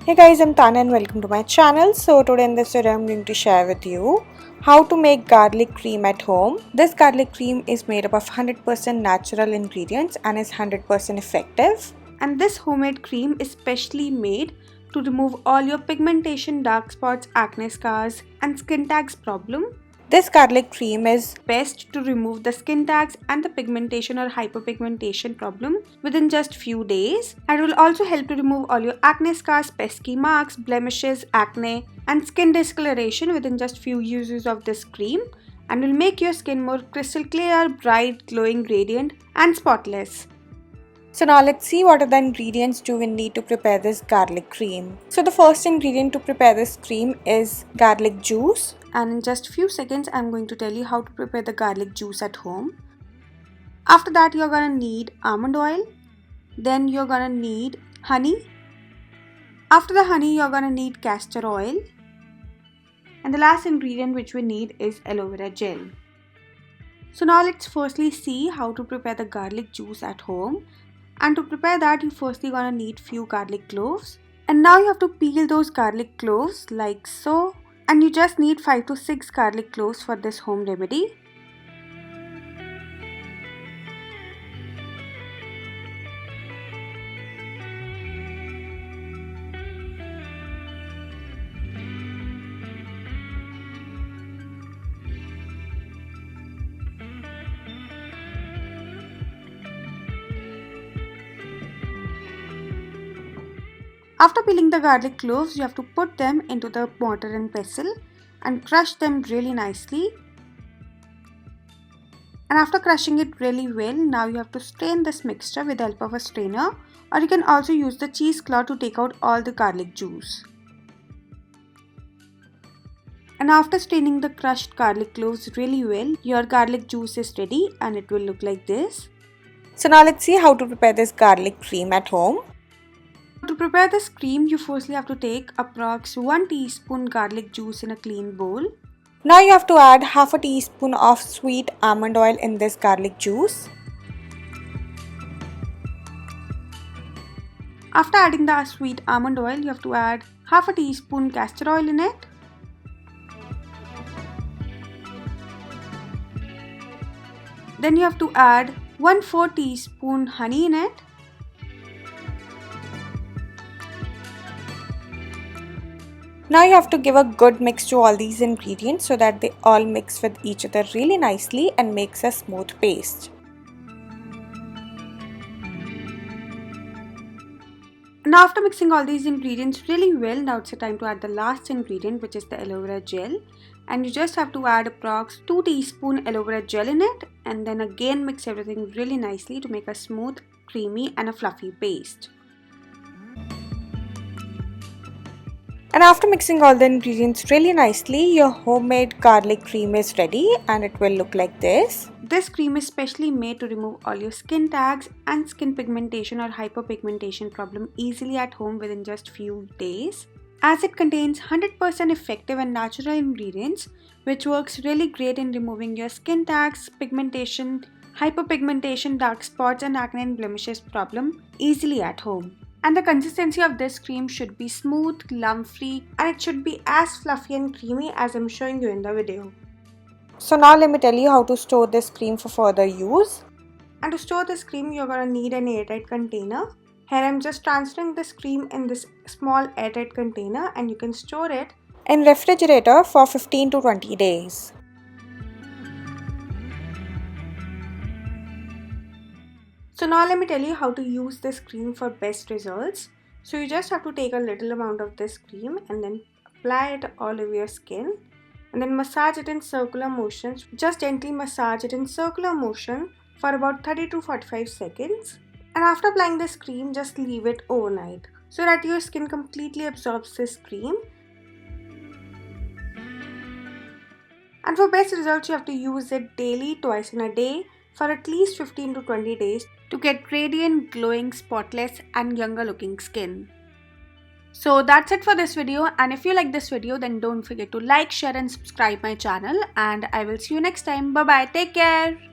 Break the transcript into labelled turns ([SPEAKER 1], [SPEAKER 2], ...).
[SPEAKER 1] Hey guys, I'm Tanya and welcome to my channel. So today in this video I'm going to share with you how to make garlic cream at home. This garlic cream is made up of 100% natural ingredients and is 100% effective. And this homemade cream is specially made to remove all your pigmentation, dark spots, acne scars and skin tags problem. This garlic cream is best to remove the skin tags and the pigmentation or hyperpigmentation problem within just few days, and will also help to remove all your acne scars, pesky marks, blemishes, acne and skin discoloration within just few uses of this cream, and will make your skin more crystal clear, bright, glowing, radiant and spotless. So now let's see what are the ingredients do we need to prepare this garlic cream. So the first ingredient to prepare this cream is garlic juice, and in just few seconds I'm going to tell you how to prepare the garlic juice at home. After that you're gonna need almond oil, then you're gonna need honey. After the honey you're gonna need castor oil, and the last ingredient which we need is aloe vera gel. So now let's firstly see how to prepare the garlic juice at home. And to prepare that, you firstly gonna need few garlic cloves, and now you have to peel those garlic cloves like so, and you just need 5 to 6 garlic cloves for this home remedy. After peeling the garlic cloves, you have to put them into the mortar and pestle and crush them really nicely. And after crushing it really well, now you have to strain this mixture with the help of a strainer, or you can also use the cheesecloth to take out all the garlic juice. And after straining the crushed garlic cloves really well, your garlic juice is ready and it will look like this. So now let's see how to prepare this garlic cream at home. To prepare this cream, you firstly have to take approx 1 teaspoon garlic juice in a clean bowl. Now you have to add half a teaspoon of sweet almond oil in this garlic juice. After adding the sweet almond oil, you have to add half a teaspoon castor oil in it. Then you have to add 1/4 teaspoon honey in it. Now you have to give a good mix to all these ingredients so that they all mix with each other really nicely and makes a smooth paste. Now after mixing all these ingredients really well, now it's the time to add the last ingredient, which is the aloe vera gel. And you just have to add approx 2 teaspoon aloe vera gel in it, and then again mix everything really nicely to make a smooth, creamy and a fluffy paste. And after mixing all the ingredients really nicely, your homemade garlic cream is ready and it will look like this. This cream is specially made to remove all your skin tags and skin pigmentation or hyperpigmentation problem easily at home within just few days. As it contains 100% effective and natural ingredients, which works really great in removing your skin tags, pigmentation, hyperpigmentation, dark spots and acne and blemishes problem easily at home. And the consistency of this cream should be smooth, lump-free, and it should be as fluffy and creamy as I'm showing you in the video. So now let me tell you how to store this cream for further use. And to store this cream, you're gonna need an airtight container. Here I'm just transferring this cream in this small airtight container, and you can store it in refrigerator for 15 to 20 days. So now let me tell you how to use this cream for best results. So you just have to take a little amount of this cream and then apply it all over your skin, and then massage it in circular motions. Just gently massage it in circular motion for about 30 to 45 seconds. And after applying this cream, just leave it overnight so that your skin completely absorbs this cream. And for best results, you have to use it daily, twice in a day, for at least 15 to 20 days to get radiant, glowing, spotless and younger looking skin. So that's it for this video, and if you like this video then don't forget to like, share and subscribe my channel, and I will see you next time. Bye bye, take care.